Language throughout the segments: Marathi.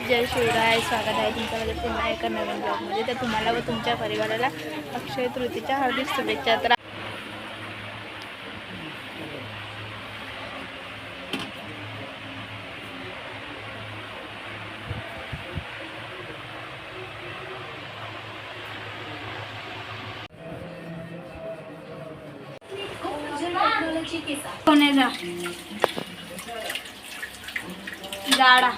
जय शिवराय. स्वागत आहे तुमच्यामध्ये पुन्हा एका नवीन ब्लॉगमध्ये. तर तुम्हाला व तुमच्या परिवाराला अक्षय तृतीयेच्या हार्दिक शुभेच्छा. तर कोणेला गाडा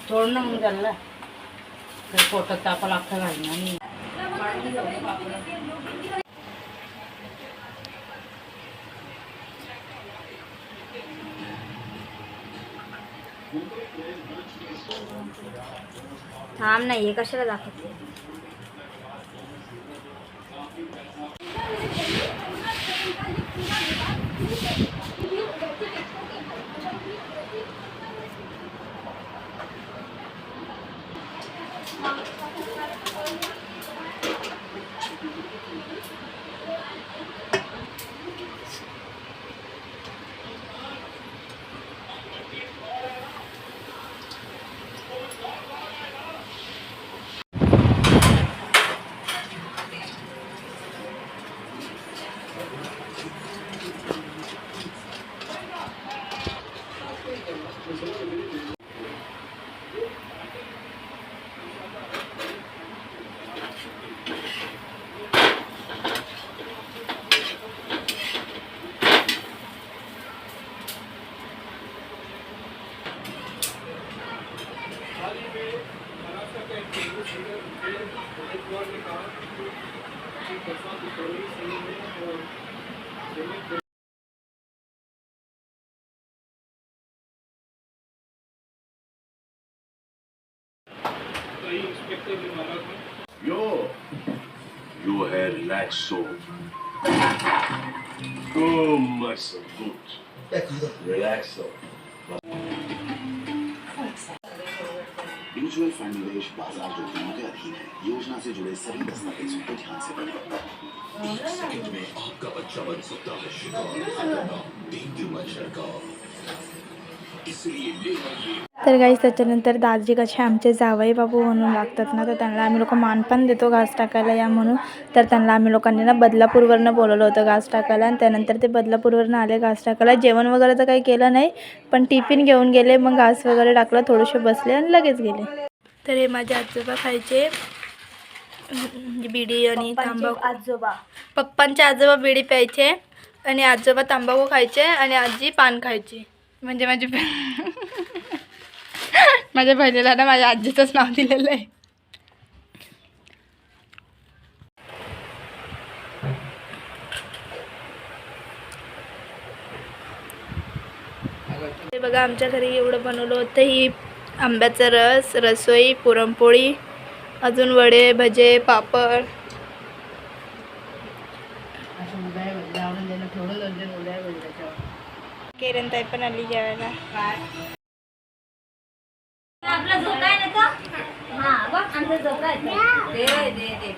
तोडणं मग झालं पोटात तापा लागतं घालणं आणि थांब नाही कशाला दाखवते. Your hair relax so. Oh, my son, good. Relax so. Mutual fund निवेश बाजार जोखिमों के अधीन है. योजना से जुड़े सभी दस्तावेजों को ध्यान से पढ़ें. एक सेकंड में आपका बच्चा बन सकता है शिकार. इसलिए ले तर गाईस त्याच्यानंतर दाजी कसे आमचे जावई बाबू म्हणून लागतात ना, तर त्यांना आम्ही लोक मानपान देतो घास टाकायला या म्हणून. तर त्यांना आम्ही लोकांनी ना बदलापूरवरनं बोलवलं होतं घास टाकायला. आणि त्यानंतर ते बदलापूरवरनं आले घास टाकायला. जेवण वगैरे तर काही केलं नाही, पण टिफिन घेऊन गेले. मग घास वगैरे टाकलं, थोडेसे बसले आणि लगेच गेले. तर हे माझे आजोबा खायचे बिडी आणि तांबाखू. आजोबा पप्पांचे आजोबा बिडी प्यायचे आणि आजोबा तांबाखू खायचे आणि आजी पान खायची. म्हणजे माझ्या बहिणीला ना माझ्या आजीचंच नाव दिलेलं आहे. हे बघा आमच्या घरी एवढं बनवलं होतं. ही आंब्याचा रस, रसोई, पुरणपोळी, अजून वडे, भजे, पापड. किरण ताई पण आली जेवायला. आपला झोका आहे ना तो? हां बघ आमचा झोका आहे. दे दे दे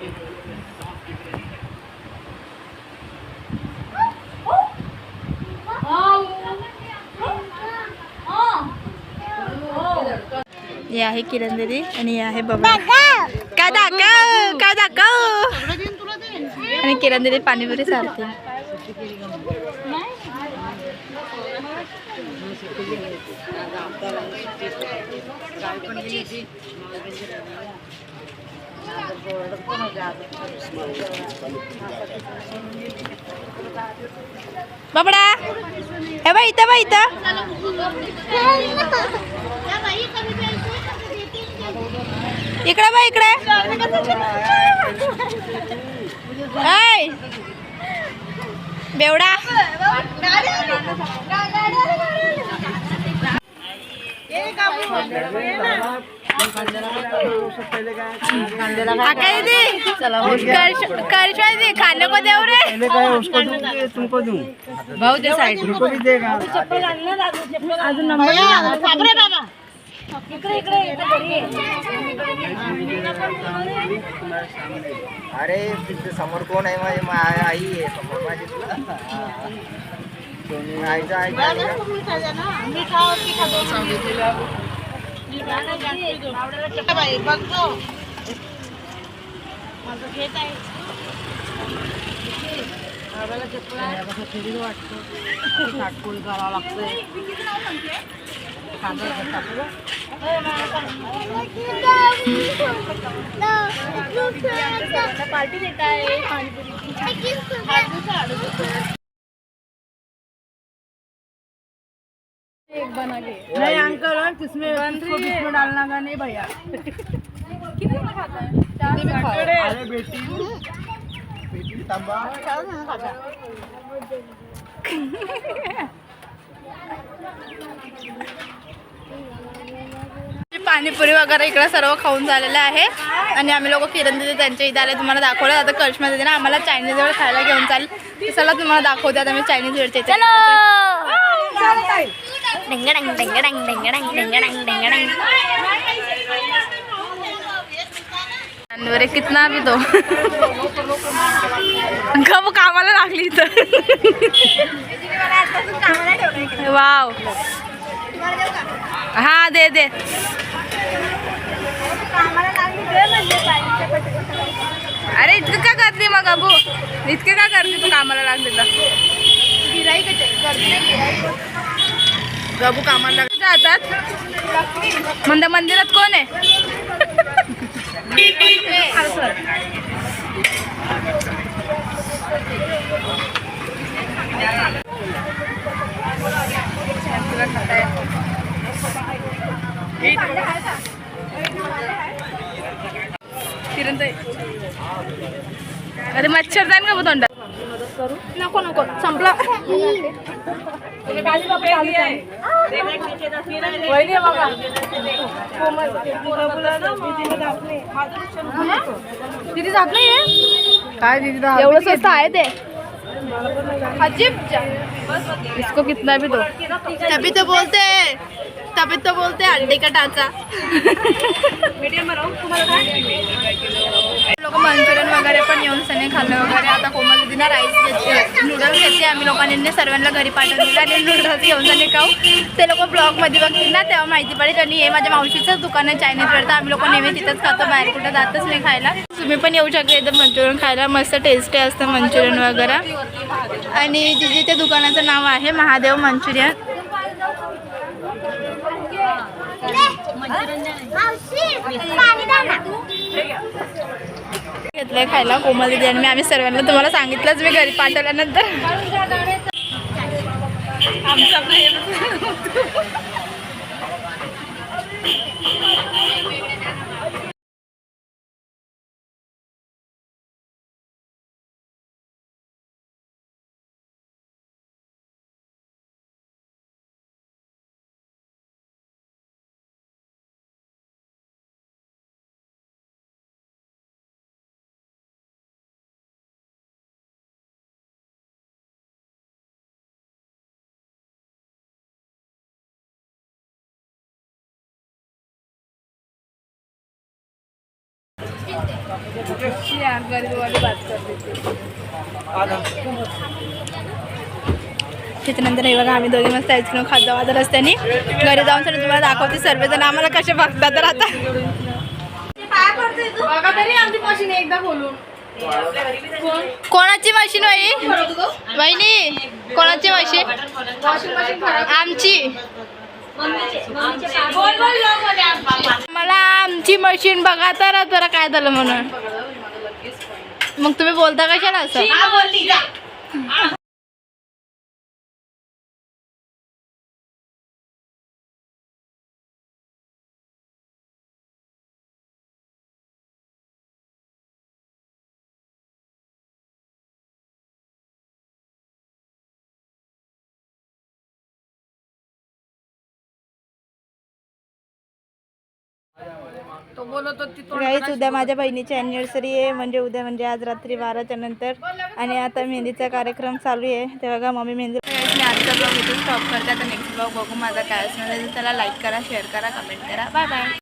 हे आहे किरण दीदी आणि हे आहे बाबा. काय दाखव काय दाखव. आणि किरण दीदी पाणीपुरी चालते. बाबडा हे बाई इथं बाई इथं. इकडे बाई इकडे. बेवडा खाने को देव रे. तुमको दूं भाऊ दे साइड अजून नंबर इकडे इकडे इथं घरी ये. अरे तिथे समोर कोण आहे? माझी आई आहे समोर माझी. तुला आईचं साठपोळी करावं लागतंय. पार्टी देत आहे नहीं अंकल किसमें किसमें डालना का नहीं भैया. अरे बेटी पाणीपुरी वगैरे इकडे सर्व खाऊन झालेलं आहे आणि आम्ही लोक किरण दिदी त्यांच्या इथे आले. तुम्हाला दाखवलं आता करिश्मा दिदी ना आम्हाला चायनीज वेळ खायला घेऊन चालेल. चला तुम्हाला दाखवते आता मी चायनीज वेळचे इथे. अरे कितना भी दो गप कामाला लागली तर. वाव हा दे दे. अरे इतकं का करते मग अबू? इतके का करते तू कामाला लागले तर? गबू कामाला लागले जातात म्हणजे मंदिरात कोण आहे? अरे मच्छर जाईन का तोंडा? नको नको संपला. दीदी जात नाहीये काय? दीदी एवढं स्वस्त आहे ते अजीब. इसको कितना भी दो तभी तो बोलते अंडे का टाचा. लोक मंचुरियन वगैरे पण येऊन सने खाल्लं वगैरे. आता कोमल दीदीना राईस घेतले नूडल्स घेतले. आम्ही लोकांनी सर्वांना घरी पाठवून दिलं आणि नूडल्स घेऊन जाणे खाऊ. ते लोक ब्लॉगमध्ये बघतील ना तेव्हा माहिती पडेल. आणि हे माझ्या मावशीचंच दुकान आहे चायनीज वेळ. तर आम्ही लोक नेहमी तिथंच खातो, बाहेर कुठं जातच नाही खायला. तुम्ही पण येऊ शकता इथं मंचुरियन खायला. मस्त टेस्टी असतं मंचुरियन वगैरे. आणि जिथे त्या दुकानाचं नाव आहे महादेव मंचुरियन. घेतलंय खायला कोमल दीदी आणि मी. आम्ही सर्वांना तुम्हाला सांगितलंच मी घरी पाठवल्यानंतर. त्याच्यानंतर हे बघा आम्ही दोघे मस्त आईस्क्रीम खात जाऊ आता रस्त्याने. घरी जाऊन सर तुम्हाला दाखवते सर्वजण आम्हाला कसे बघतात. तर आता बघा तरी आमची मशीन एकदा बोलून. कोणाची मशीन वहिनी? कोणाची मशीन? आमची. मला आमची मशीन बघा तर जरा काय झालं म्हणून. मग तुम्ही बोलता कशाला असं? तो बोलत होती तो गाईच उद्या माझ्या बहिणीची ॲनिव्हर्सरी आहे, म्हणजे उद्या म्हणजे आज रात्री 12च्या नंतर. आणि आता मेहंदीचा कार्यक्रम चालू आहे. ते बघा मम्मी मेहंदी. मी आजचा ब्लॉग इथून स्टॉप करते. आता नेक्स्ट ब्लॉग बघू माझा काय असणार. त्याला लाईक करा, शेअर करा, कमेंट करा. Bye bye.